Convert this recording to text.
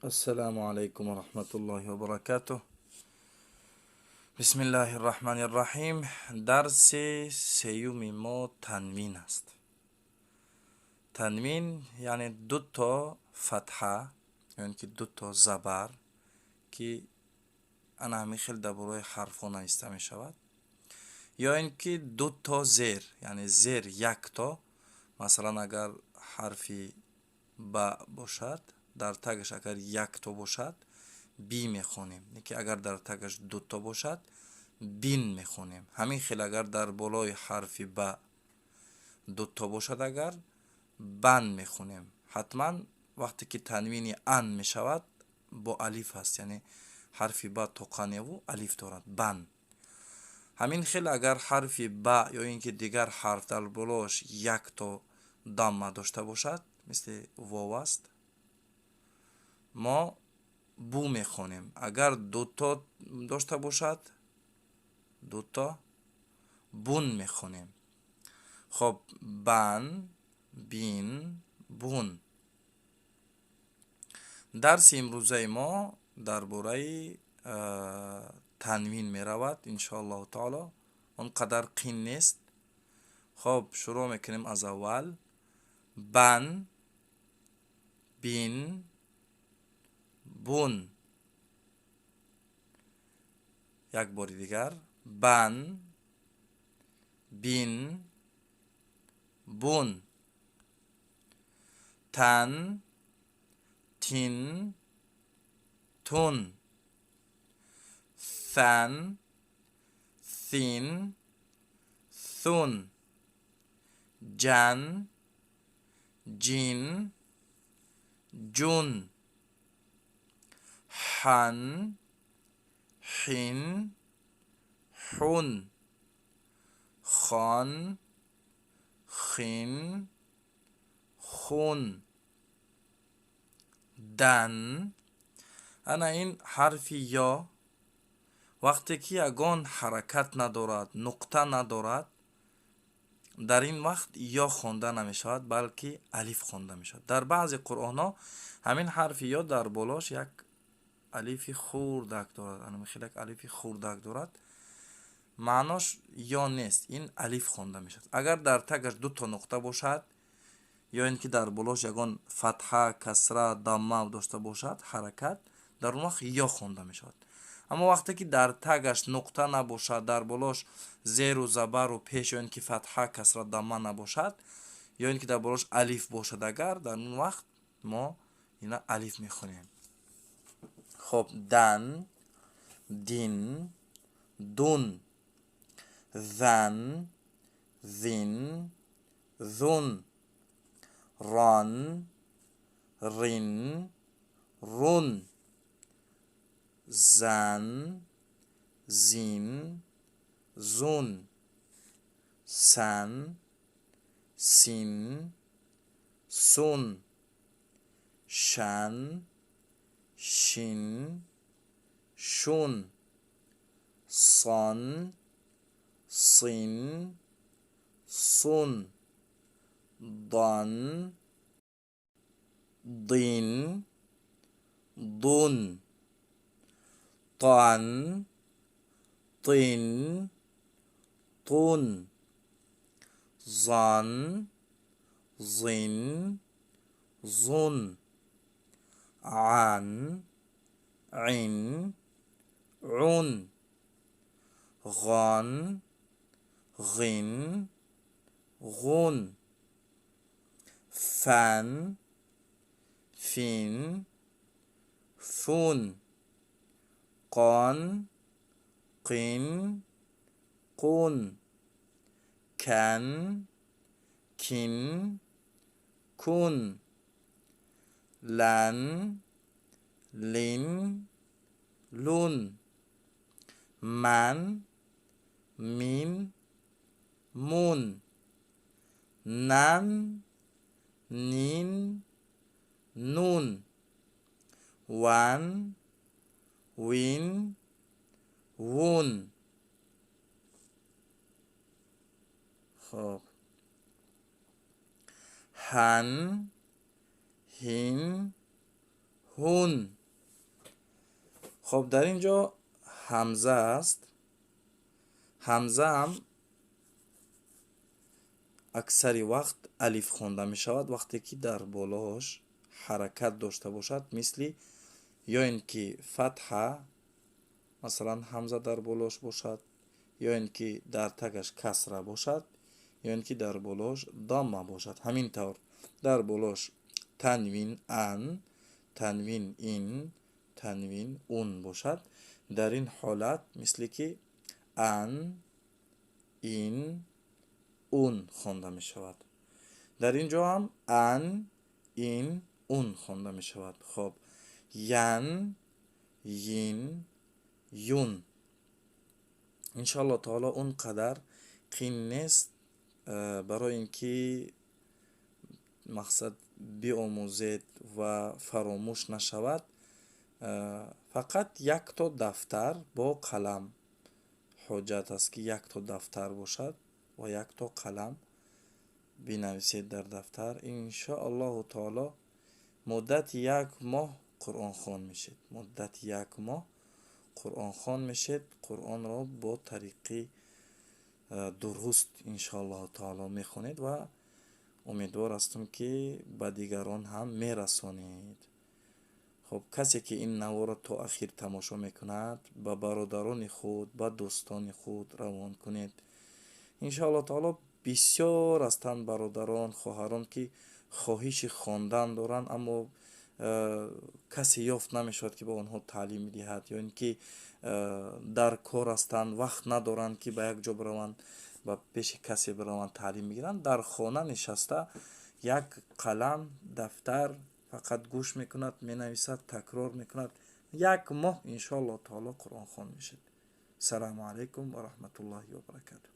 السلام عليكم ورحمة الله وبركاته. بسم الله الرحمن الرحیم. درس سیوم ما تنوین است. تنوین یعنی دو تا فتحه، یعنی که دو تا زبر که انا همی خیلی در برای حرف نوشته می شود، یا اینکه دو تا زیر، یعنی زیر یک تا. مثلا اگر حرفی با باشد در تگش اگر یک تا باشد بی میخونیم، که اگر در تگش دو تا باشد بین میخونیم. همین خیلی اگر در بالای حرفی با دو تا باشد اگر بن میخونیم. حتما وقتی که تنوین ان میشود با الف هست، یعنی حرفی با توقانه و الف دارد، بن. همین خیلی اگر حرفی با یا اینکه دیگر حرف در بالاش یک تا دامه داشته باشد، مثل واو است، ما بو میخونیم. اگر دوتا داشته باشد دوتا بون میخونیم. خب بن، بین، بون. درس امروزه ما درباره تنوین میرود انشاءالله تعالی. اونقدر قین نیست. خب شروع میکنیم از اول. بن، بین، بون. یک بار دیگر. بن، بین، بون. تن، تین، تون. ثن، ثین، ثون. جن، جین، جون. حن، حین، حون. خان، خین، خون. دن. انا این حرفی یا وقتی که یگان حرکت ندارد، نقطه ندارد، در این وقت یا خونده نمی شود بلکه الف خونده می شود. در بعضی قرآن ها همین حرف یا در بالاش یک الف خوردک دارد. انا میخواد یک الف خوردک دارد، معناش یا نیست، این الف خونده می شود. اگر در تگش دو تا نقطه باشد یا اینکه در بالاش یگان فتحه، کسره، دامه داشته باشد، حرکت، در اون وقت یا خونده می شود. اما وقتی که در تگش نقطه نباشد، در بالاش زیر و زبر و پیش یا اینکه فتحه، کسره، دامه نباشد، یا اینکه در بالاش الف باشد، اگر در اون وقت ما اینا الف میخونیم. خب دن، دین، دون. ذن، ذین، ذون. ران، رین، رون. زن، زین، زون. سن، سین، سون. شن، شین، شون. صن، صین، صون. ضن، ضین، ضن. طن، طین، طون. ظن، ظن، ظن. عن، عن، عن. غن، غن، غن. فن، فین، فون. قان، قین، قون. کن، کین، کون. لن، لین، لون. من، مین، مون. نن، نین، نون. ون، وین، وون. خب هن، هین، هون. خب در اینجا همزه است. همزه هم اکثر وقت الف خوانده می شود وقتی که در بالاش حرکت داشته باشد، مثل یا اینکه فتحه، مثلا همزه در بالاش باشد، یا اینکه در تگش کسره باشد، یا اینکه در بالاش دامه باشد. همین طور در بالاش تنوین ان، تنوین این، تنوین اون باشد. در این حالت مثل که ان، این، اون خوانده می شود. در اینجا هم ان، این، اون خوانده می شود. خب ین، یین، یون. انشاءالله تعالی اون قدر قین نیست برای اینکه مقصد بیاموزید و فراموش نشود. فقط یک تا دفتر با قلم حاجت است که یک تا دفتر باشد و یک تا قلم بنویسید در دفتر. انشاءالله تعالی مدت یک ماه قرآن خوان میشید. مدت یک ماه قرآن خوان میشید. قرآن را با طریقی درست انشاءالله تعالی میخونید و امیدوار هستم که به دیگران هم میرسانید. خب کسی که این نوا را تا اخیر تماشا میکند به برادران خود، به دوستان خود روان کنید. انشاءالله تعالی بسیار هستند برادران، خواهران که خواهش خواندن دارند اما کسی یافت نمیشود که به آنها تعلیم دهد، یا اینکه در کار هستند وقت ندارند که به یک جا بروند و پیش کسی بروند تعلیم بگیرند. در خانه نشسته یک قلم دفتر فقط گوش میکند، مینویسد، تکرار میکند. یک ماه انشاءالله تعالی قرآن خوان میشد. السلام علیکم و رحمت الله و برکاته.